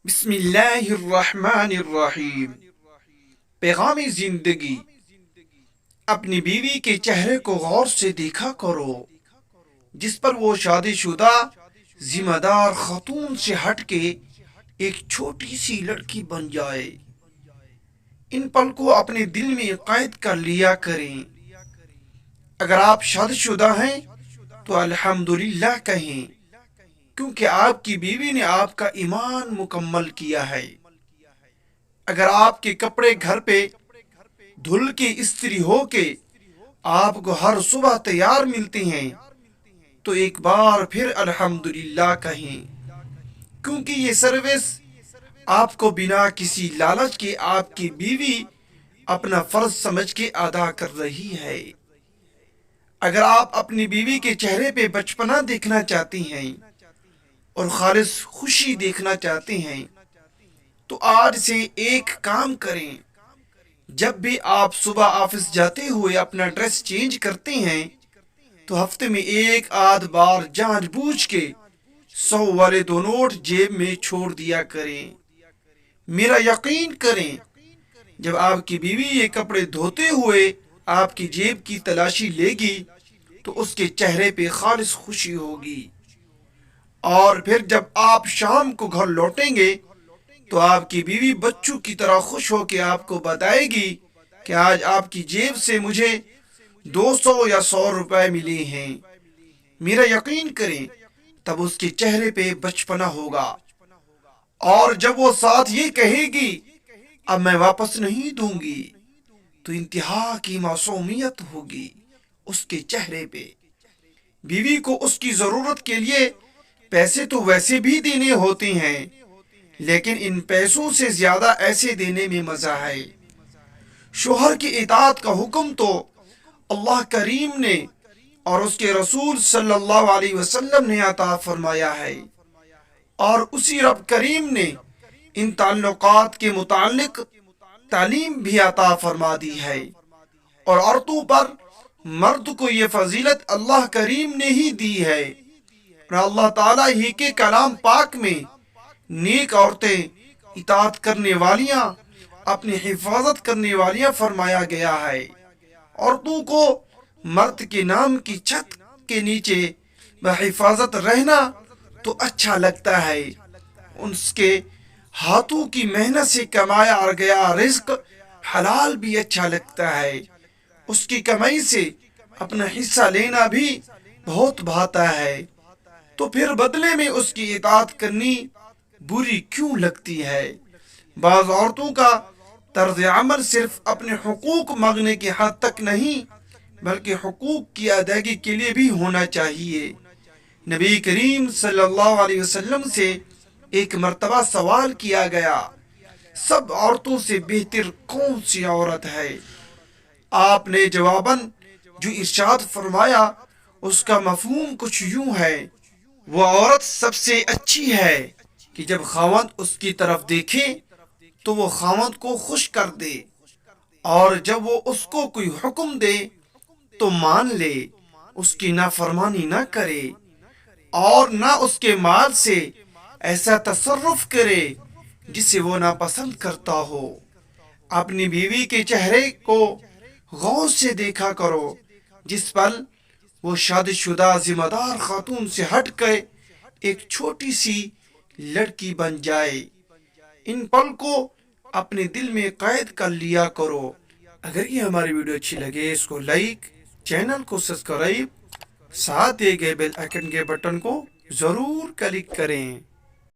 بسم اللہ الرحمن الرحیم۔ پیغام زندگی: اپنی بیوی کے چہرے کو غور سے دیکھا کرو، جس پر وہ شادی شدہ ذمہ دار خاتون سے ہٹ کے ایک چھوٹی سی لڑکی بن جائے۔ ان پل کو اپنے دل میں قید کر لیا کریں۔ اگر آپ شادی شدہ ہیں تو الحمدللہ کہیں، کیونکہ آپ کی بیوی نے آپ کا ایمان مکمل کیا ہے۔ اگر آپ کے کپڑے گھر پہ دھل کے استری ہو کے آپ کو ہر صبح تیار ملتے ہیں تو ایک بار پھر الحمدللہ کہیں، کیونکہ یہ سروس آپ کو بنا کسی لالچ کے آپ کی بیوی اپنا فرض سمجھ کے ادا کر رہی ہے۔ اگر آپ اپنی بیوی کے چہرے پہ بچپنا دیکھنا چاہتی ہیں اور خالص خوشی دیکھنا چاہتے ہیں تو آج سے ایک کام کریں۔ جب بھی آپ صبح آفس جاتے ہوئے اپنا ڈریس چینج کرتے ہیں تو ہفتے میں ایک آدھ بار جانچ بوجھ کے 100 والے 2 نوٹ جیب میں چھوڑ دیا کریں۔ میرا یقین کریں، جب آپ کی بیوی یہ کپڑے دھوتے ہوئے آپ کی جیب کی تلاشی لے گی تو اس کے چہرے پہ خالص خوشی ہوگی، اور پھر جب آپ شام کو گھر لوٹیں گے تو آپ کی بیوی بچوں کی طرح خوش ہو کے آپ کو بتائے گی کہ آج آپ کی جیب سے مجھے 200 یا 100 روپے ملے ہیں۔ میرا یقین کریں، تب اس کے چہرے پہ بچپنا ہوگا، اور جب وہ ساتھ یہ کہے گی اب میں واپس نہیں دوں گی تو انتہا کی معصومیت ہوگی اس کے چہرے پہ۔ بیوی کو اس کی ضرورت کے لیے پیسے تو ویسے بھی دینے ہوتے ہیں، لیکن ان پیسوں سے زیادہ ایسے دینے میں مزہ ہے۔ شوہر کی اطاعت کا حکم تو اللہ کریم نے اور اس کے رسول صلی اللہ علیہ وسلم نے عطا فرمایا ہے، اور اسی رب کریم نے ان تعلقات کے متعلق تعلیم بھی عطا فرما دی ہے، اور عورتوں پر مرد کو یہ فضیلت اللہ کریم نے ہی دی ہے، اور اللہ تعالیٰ ہی کے کلام پاک میں نیک عورتیں اطاعت کرنے والیاں، اپنی حفاظت کرنے والیاں فرمایا گیا ہے۔ عورتوں کو مرد کے نام کی چھت کے نیچے بحفاظت رہنا تو اچھا لگتا ہے، اس کے ہاتھوں کی محنت سے کمایا گیا رزق حلال بھی اچھا لگتا ہے، اس کی کمائی سے اپنا حصہ لینا بھی بہت بھاتا ہے، تو پھر بدلے میں اس کی اطاعت کرنی بری کیوں لگتی ہے؟ بعض عورتوں کا طرز عمل صرف اپنے حقوق مانگنے کی حد تک نہیں بلکہ حقوق کی ادائیگی کے لیے بھی ہونا چاہیے۔ نبی کریم صلی اللہ علیہ وسلم سے ایک مرتبہ سوال کیا گیا، سب عورتوں سے بہتر کون سی عورت ہے؟ آپ نے جواباً جو ارشاد فرمایا اس کا مفہوم کچھ یوں ہے، وہ عورت سب سے اچھی ہے کہ جب خاوند اس کی طرف دیکھے تو وہ خاوند کو خوش کر دے، اور جب وہ اس کو کوئی حکم دے تو مان لے، اس کی نافرمانی نہ کرے، اور نہ اس کے مال سے ایسا تصرف کرے جسے وہ ناپسند کرتا ہو۔ اپنی بیوی کے چہرے کو غور سے دیکھا کرو، جس پل وہ شادی شدہ ذمہ دار خاتون سے ہٹ کے ایک چھوٹی سی لڑکی بن جائے۔ ان پل کو اپنے دل میں قید کر لیا کرو۔ اگر یہ ہماری ویڈیو اچھی لگے اس کو لائک، چینل کو سبسکرائب، ساتھ دیے گئے بیل آئیکن کے بٹن کو ضرور کلک کریں۔